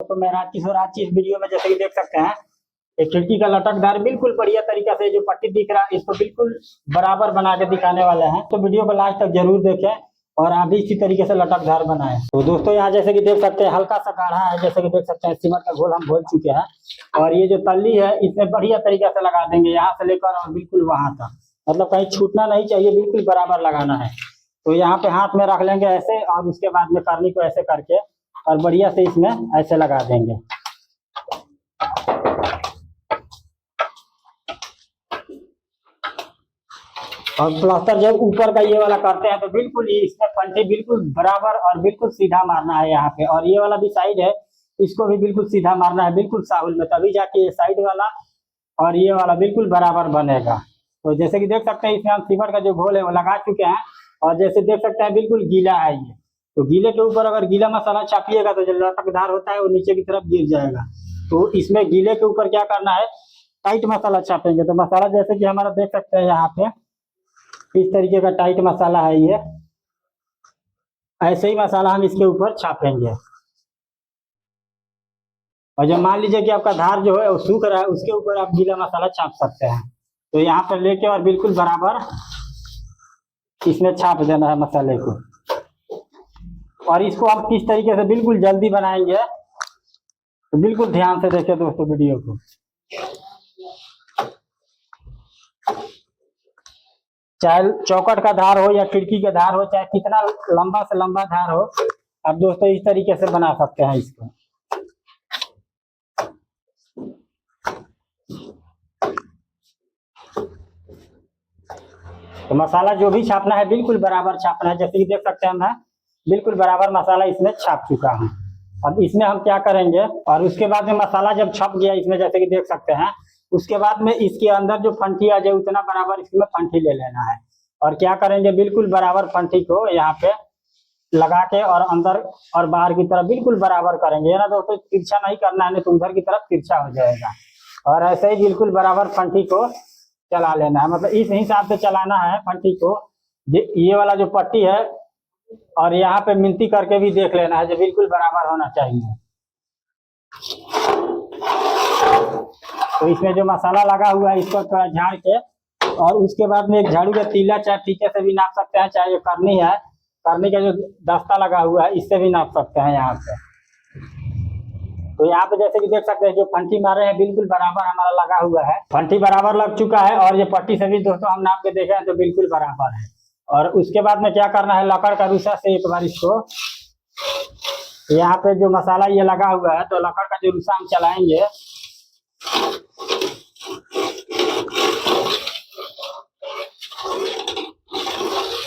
तो मैं रात की इस वीडियो में जैसे कि देख सकते हैं एक खिड़की का लटकदार बिल्कुल बढ़िया तरीका से जो पट्टी दिख रहा है इसको बिल्कुल बराबर बना के दिखाने वाले हैं। तो वीडियो को लास्ट तक जरूर देखें और आप भी इसी तरीके से लटकदार बनाएं। तो दोस्तों यहाँ जैसे कि देख सकते हैं हल्का सा गाढ़ा है, जैसे कि देख सकते हैं सीमेंट का घोल हम घोल चुके हैं और ये जो तल्ली है इसमें बढ़िया तरीके से लगा देंगे यहाँ से लेकर और बिल्कुल वहां तक, मतलब कहीं छूटना नहीं चाहिए, बिल्कुल बराबर लगाना है। तो यहाँ पे हाथ में रख लेंगे ऐसे और उसके बाद में करनी को ऐसे करके और बढ़िया से इसमें ऐसे लगा देंगे। और प्लास्टर जब ऊपर का ये वाला करते हैं तो बिल्कुल इसमें पंटे बिल्कुल बराबर और बिल्कुल सीधा मारना है यहाँ पे, और ये वाला भी साइड है इसको भी बिल्कुल सीधा मारना है बिल्कुल साहुल में, तभी जाके ये साइड वाला और ये वाला बिल्कुल बराबर बनेगा। तो जैसे कि देख सकते हैं इसमें हम सीमेंट का जो घोल है वो लगा चुके हैं और जैसे देख सकते हैं बिल्कुल गीला है ये। तो गीले के ऊपर अगर गीला मसाला छापिएगा तो जो लटकदार होता है वो नीचे की तरफ गिर जाएगा। तो इसमें गीले के ऊपर क्या करना है, टाइट मसाला छापेंगे। तो मसाला जैसे कि हमारा देख सकते हैं यहाँ पे इस तरीके का टाइट मसाला है ये, ऐसे ही मसाला हम इसके ऊपर छापेंगे। और जब मान लीजिए कि आपका धार जो है वो सूख रहा है उसके ऊपर आप गीला मसाला छाप सकते हैं। तो यहाँ पर लेके और बिल्कुल बराबर इसमें छाप देना है मसाले को। और इसको हम किस तरीके से बिल्कुल जल्दी बनाएंगे तो बिल्कुल ध्यान से देखें दोस्तों वीडियो को। चाहे चौकट का धार हो या खिड़की का धार हो, चाहे कितना लंबा से लंबा धार हो, आप दोस्तों इस तरीके से बना सकते हैं इसको। तो मसाला जो भी छापना है बिल्कुल बराबर छापना है, जैसे कि देख सकते हैं मैं बिल्कुल बराबर मसाला इसमें छाप चुका हूँ। अब इसमें हम क्या करेंगे, और उसके बाद में मसाला जब छप गया इसमें जैसे कि देख सकते हैं, उसके बाद में इसके अंदर जो फंटी आ जाए उतना बराबर इसमें फंटी ले लेना है। और क्या करेंगे, बिल्कुल बराबर फंटी को यहाँ पे लगा के और अंदर और बाहर की तरफ बिल्कुल बराबर करेंगे ना दोस्तों, तिरछा नहीं करना है नहीं तो उधर की तरफ तिरछा हो जाएगा। और ऐसे ही बिल्कुल बराबर फंटी को चला लेना है, मतलब इस हिसाब से चलाना है फंटी को। ये वाला जो पट्टी है और यहाँ पे मिनती करके भी देख लेना है जो बिल्कुल बराबर होना चाहिए। तो इसमें जो मसाला लगा हुआ है इसको थोड़ा झाड़ के और उसके बाद में एक झाड़ू का तीला चाहे फीते से भी नाप सकते हैं, चाहे ये करनी है, करनी का जो दस्ता लगा हुआ है इससे भी नाप सकते हैं यहाँ पे। तो यहाँ पे जैसे कि देख सकते हैं जो फंटी मारे हैं बिल्कुल बराबर हमारा लगा हुआ है, फंटी बराबर लग चुका है और ये पट्टी से भी दोस्तों हम नाप के देखे हैं तो बिल्कुल बराबर है। और उसके बाद में क्या करना है, लकड़ का रूसा से एक बार इसको यहाँ पे जो मसाला ये लगा हुआ है तो लकड़ का जो रूसा हम चलाएंगे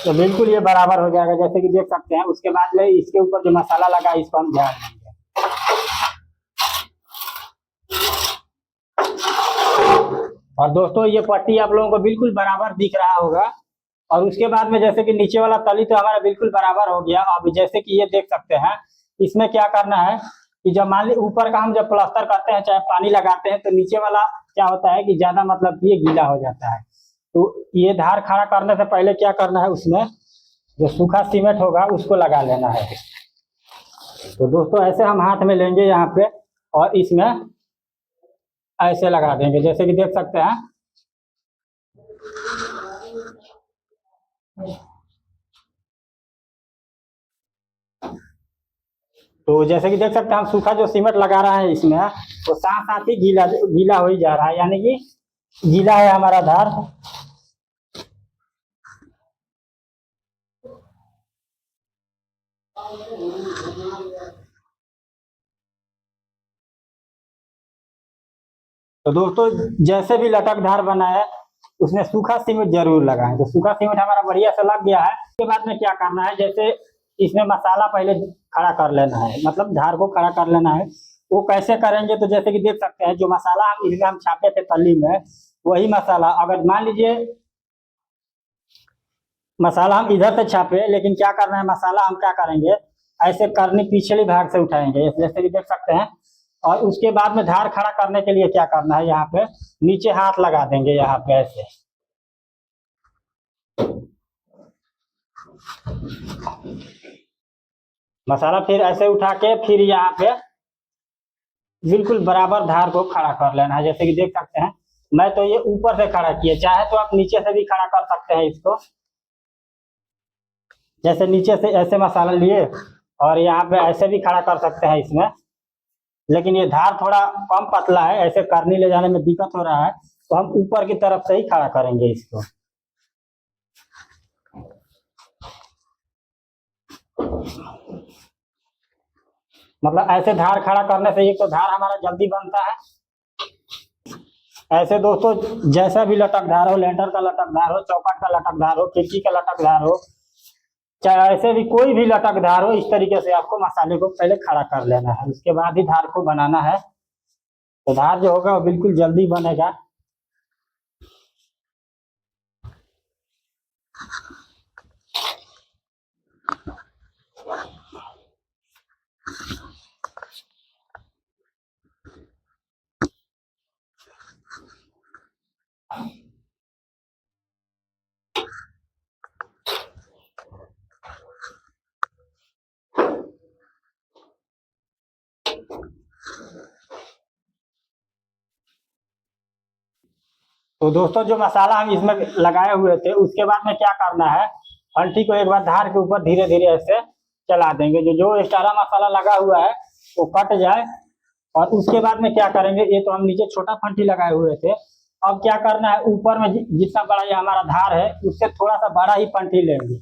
तो बिल्कुल ये बराबर हो जाएगा, जैसे कि देख सकते हैं। उसके बाद में इसके ऊपर जो मसाला लगा इसको हम झाड़ देंगे। और दोस्तों ये पट्टी आप लोगों को बिल्कुल बराबर दिख रहा होगा। और उसके बाद में जैसे कि नीचे वाला तली तो हमारा बिल्कुल बराबर हो गया। अब जैसे कि ये देख सकते हैं इसमें क्या करना है कि जब मान ली ऊपर का हम जब प्लास्टर करते हैं चाहे पानी लगाते हैं तो नीचे वाला क्या होता है कि ज्यादा मतलब ये गीला हो जाता है। तो ये धार खड़ा करने से पहले क्या करना है, उसमें जो सूखा सीमेंट होगा उसको लगा लेना है। तो दोस्तों ऐसे हम हाथ में लेंगे यहाँ पे और इसमें ऐसे लगा देंगे, जैसे कि देख सकते हैं। तो जैसे कि देख सकते हैं हम सूखा जो सीमेंट लगा रहा है इसमें तो साथ साथ ही गीला गीला हो ही जा रहा है, यानी कि गीला है हमारा धार। तो दोस्तों जैसे भी लटक धार बनाए उसमें सूखा सीमेंट जरूर लगाएं। तो सूखा सीमेंट हमारा बढ़िया से लग गया है। उसके बाद में क्या करना है, जैसे इसमें मसाला पहले खड़ा कर लेना है, मतलब धार को खड़ा कर लेना है। वो कैसे करेंगे, तो जैसे कि देख सकते हैं जो मसाला हम छापे थे तली में वही मसाला, अगर मान लीजिए मसाला हम इधर से छापे लेकिन क्या करना है, मसाला हम क्या करेंगे ऐसे करनी पिछले भाग से उठाएंगे जैसे कि देख सकते हैं। और उसके बाद में धार खड़ा करने के लिए क्या करना है, यहाँ पे नीचे हाथ लगा देंगे यहाँ पे ऐसे। मसाला फिर ऐसे उठा के फिर यहाँ पे बिल्कुल बराबर धार को खड़ा कर लेना है। जैसे कि देख सकते हैं, मैं तो ये ऊपर से खड़ा किया, चाहे तो आप नीचे से भी खड़ा कर सकते हैं इसको। जैसे नीचे से ऐसे मसाला लिए और यहाँ पे ऐसे भी खड़ा कर सकते हैं इसमें, लेकिन ये धार थोड़ा कम पतला है, ऐसे करनी ले जाने में दिक्कत हो रहा है, तो हम ऊपर की तरफ से ही खड़ा करेंगे इसको। मतलब ऐसे धार खड़ा करने से एक तो धार हमारा जल्दी बनता है। ऐसे दोस्तों जैसा भी लटकदार हो, लेंटर का लटकदार हो, चौकट का लटकदार हो, खिड़की का लटकदार हो, चाहे ऐसे भी कोई भी लटकदार हो, इस तरीके से आपको मसाले को पहले खड़ा कर लेना है, उसके बाद ही धार को बनाना है। तो धार जो होगा वो बिल्कुल जल्दी बनेगा। तो दोस्तों जो मसाला हम इसमें लगाए हुए थे, उसके बाद में क्या करना है, फंटी को एक बार धार के ऊपर धीरे धीरे ऐसे चला देंगे, जो जो एक्स्ट्रा मसाला लगा हुआ है वो कट जाए। और उसके बाद में क्या करेंगे, ये तो हम नीचे छोटा फंटी लगाए हुए थे, अब क्या करना है, ऊपर में जितना बड़ा ये हमारा धार है उससे थोड़ा सा बड़ा ही फंटी लेंगे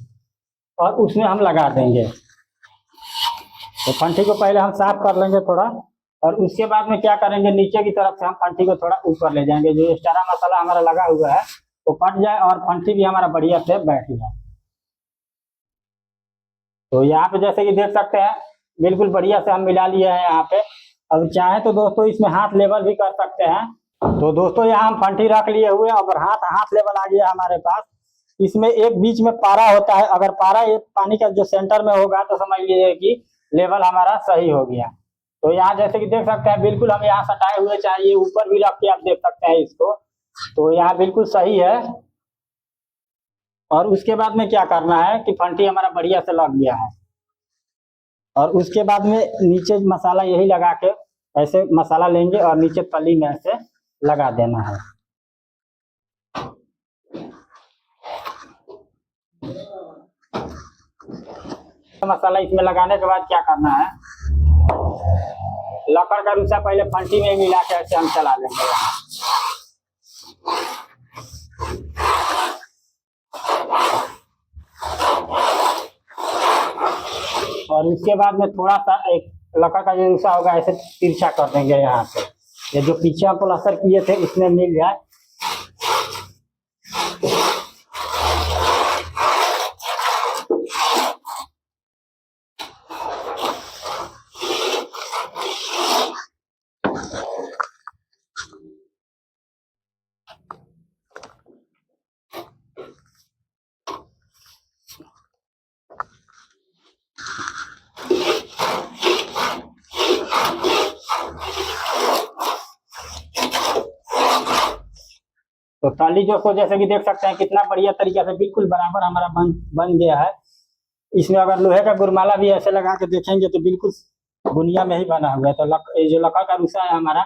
और उसमें हम लगा देंगे। तो फंटी को पहले हम साफ कर लेंगे थोड़ा, और उसके बाद में क्या करेंगे, नीचे की तरफ से हम फंटी को थोड़ा ऊपर ले जाएंगे, जो एक्स्ट्रा मसाला हमारा लगा हुआ है वो कट जाए और फंटी भी हमारा बढ़िया से बैठ जाए। तो यहाँ पे जैसे कि देख सकते हैं, बिल्कुल बढ़िया से हम मिला लिए हैं यहाँ पे। अब चाहे तो दोस्तों इसमें हाथ लेवल भी कर सकते हैं। तो दोस्तों यहाँ हम फंटी रख लिए हुए हैं और हाथ हाथ लेवल आ गया हमारे पास। इसमें एक बीच में पारा होता है, अगर पारा ये पानी का जो सेंटर में होगा तो समझ लीजिए कि लेवल हमारा सही हो गया। तो यहाँ जैसे कि देख सकते हैं, बिल्कुल हम यहाँ सटाए हुए, चाहिए ऊपर भी रख के आप देख सकते हैं इसको, तो यहाँ बिल्कुल सही है। और उसके बाद में क्या करना है कि फंटी हमारा बढ़िया से लग गया है, और उसके बाद में नीचे मसाला यही लगा के ऐसे मसाला लेंगे और नीचे तली में ऐसे लगा देना है। मसाला इसमें लगाने के बाद क्या करना है, लकड़ का रूसा पहले फंटी में मिला के ऐसे हम चला लेंगे यहाँ। और उसके बाद में थोड़ा सा एक लकड़ का जो रूसा होगा ऐसे तिरछा कर देंगे यहाँ पे, ये जो पीछे हम प्लास्टर किए थे इसमें मिल जाए। तो तली जो सो जैसे कि देख सकते हैं कितना बढ़िया तरीके से बिल्कुल बराबर हमारा बन गया है। इसमें अगर लोहे का गुरमाला भी ऐसे लगा के देखेंगे तो बिल्कुल गुनिया में ही बना हुआ है। तो ये जो लकड़ का रूसा है हमारा,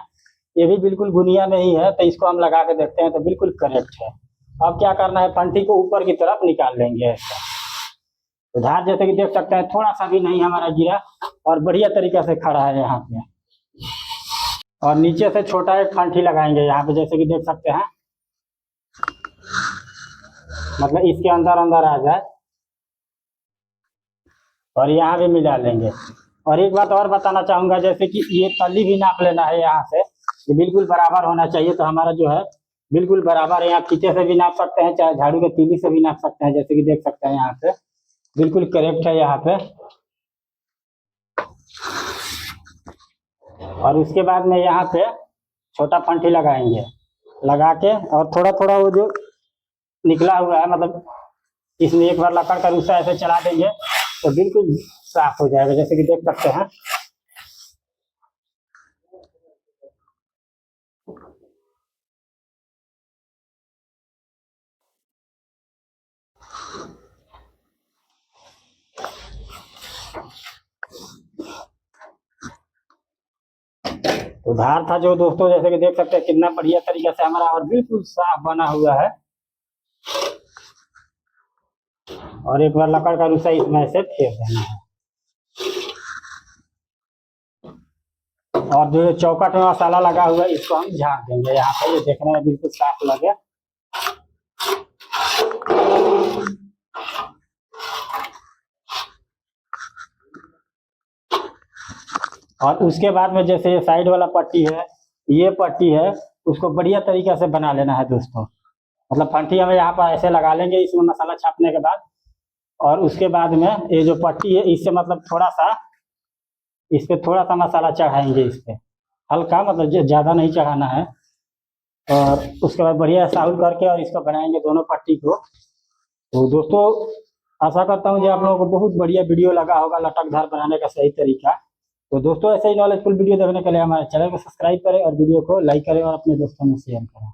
ये भी बिल्कुल गुनिया में ही है, तो इसको हम लगा के देखते हैं तो बिल्कुल करेक्ट है। अब क्या करना है, फंटी को ऊपर की तरफ निकाल लेंगे ऐसा। तो धार जैसे कि देख सकते हैं थोड़ा सा भी नहीं हमारा गिरा और बढ़िया तरीके से खड़ा है यहाँ पे। और नीचे से छोटा एक फंटी लगाएंगे यहाँ पे, जैसे कि देख सकते हैं, मतलब इसके अंदर अंदर आ जाए, और यहाँ भी मिला लेंगे। और एक बात और बताना चाहूंगा, जैसे कि ये तली भी नाप लेना है यहाँ से, ये बिल्कुल बराबर होना चाहिए। तो हमारा जो है बिल्कुल बराबर है, यहाँ फीते से भी नाप सकते हैं, चाहे झाड़ू के तीली से भी नाप सकते हैं, जैसे कि देख सकते हैं यहाँ पे बिल्कुल करेक्ट है यहाँ पे। और उसके बाद में यहाँ पे छोटा फंटी लगाएंगे, लगा के और थोड़ा थोड़ा वो जो निकला हुआ है, मतलब इसमें एक बार लकड़ का रूसा ऐसे चला देंगे तो बिल्कुल साफ हो जाएगा, जैसे कि देख सकते हैं। तो धार था जो दोस्तों जैसे कि देख सकते हैं कितना बढ़िया तरीके से हमारा और बिल्कुल साफ बना हुआ है। और एक बार लकड़ का रूसा इसमें से फेर देना है। और जो चौकट में मसाला लगा हुआ है इसको हम झाड़ देंगे। यहाँ पे ये देखने में बिल्कुल साफ लगे। और उसके बाद में जैसे ये साइड वाला पट्टी है, ये पट्टी है, उसको बढ़िया तरीके से बना लेना है दोस्तों। मतलब फंटी हमें यहाँ पर ऐसे लगा लेंगे इसमें मसाला छापने के बाद। और उसके बाद में ये जो पट्टी है इससे मतलब थोड़ा सा इस पे थोड़ा सा मसाला चढ़ाएंगे, इस पे हल्का, मतलब ज़्यादा नहीं चढ़ाना है। और उसके बाद बढ़िया साउल करके और इसको बनाएंगे दोनों पट्टी को। तो दोस्तों आशा करता हूँ कि आप लोगों को बहुत बढ़िया वीडियो लगा होगा लटकधार बनाने का सही तरीका। तो दोस्तों ऐसे ही नॉलेजफुल वीडियो देखने के लिए हमारे चैनल को सब्सक्राइब करें और वीडियो को लाइक करें और अपने दोस्तों में शेयर करें।